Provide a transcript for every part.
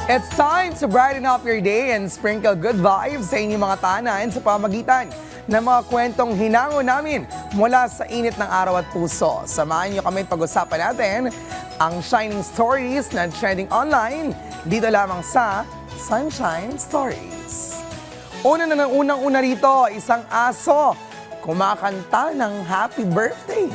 It's time to brighten up your day and sprinkle good vibes sa inyong mga tahanan sa pamagitan ng mga kwentong hinango namin mula sa init ng araw at puso. Samahan niyo kami pag-usapan natin ang shining stories na trending online dito lamang sa Sunshine Stories. Unang-una rito, isang aso kumakanta ng happy birthday.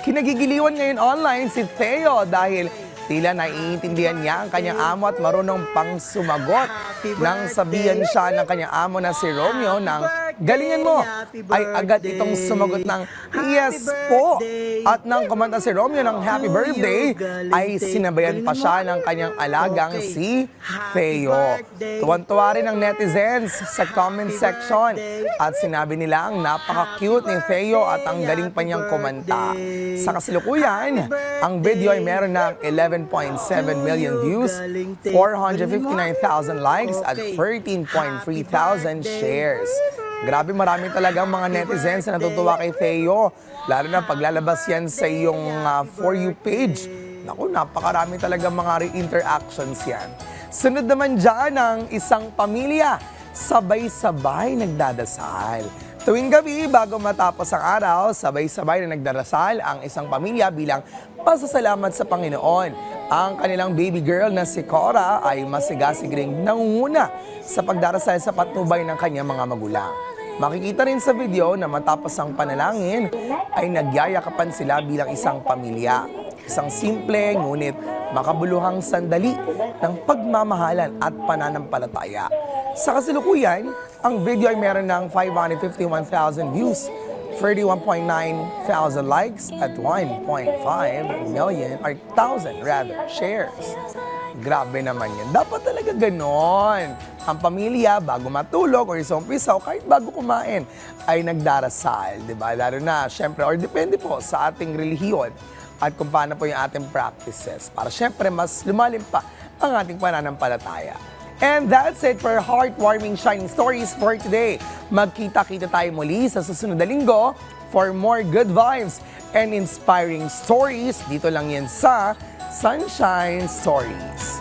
Kinagigiliwan ngayon online si Theo dahil tila naiintindihan niya ang kanyang amo at marunong pang sumagot. Nang sabihan siya ng kanyang amo na si Romeo ng galingan mo, ay agad itong sumagot ng yes po. At nang kumanta si Romeo ng happy birthday, ay sinabayan pa siya ng kanyang alagang si Theo. Tuwan-tuwa rin ang netizens sa comment section at sinabi nila ang napaka-cute ni Theo at ang galing pa niyang kumanta. Sa kasalukuyan, ang video ay meron ng 11.7 million views, 459,000 likes at 13.3 thousand shares. Grabe, marami talagang mga netizens na natutuwa kay Theo. Lalo na paglalabas yan sa iyong For You page. Naku, napakarami talagang mga interactions yan. Sunod naman dyan ang isang pamilya. Sabay-sabay nagdadasal. Tuwing gabi, bago matapos ang araw, sabay-sabay na nagdarasal ang isang pamilya bilang pasasalamat sa Panginoon. Ang kanilang baby girl na si Cora ay masigasig ring nangunguna sa pagdarasal sa patnubay ng kanyang mga magulang. Makikita rin sa video na matapos ang panalangin ay nagyayakapan sila bilang isang pamilya. Isang simple ngunit makabuluhang sandali ng pagmamahalan at pananampalataya. Sa kasalukuyan, ang video ay meron ng 551,000 views, 31.9 thousand likes at 1.5 million or thousand shares. Grabe naman yan. Dapat talaga ganon. Ang pamilya, bago matulog or sa umpisa o kahit bago kumain, ay nagdarasal. Diba? Lalo na, syempre, or depende po sa ating relihiyon at kung paano po yung ating practices. Para syempre, mas lumalim pa ang ating pananampalataya. And that's it for heartwarming shining stories for today. Magkita-kita tayo muli sa susunod na linggo for more good vibes and inspiring stories. Dito lang yan sa Sunshine Stories.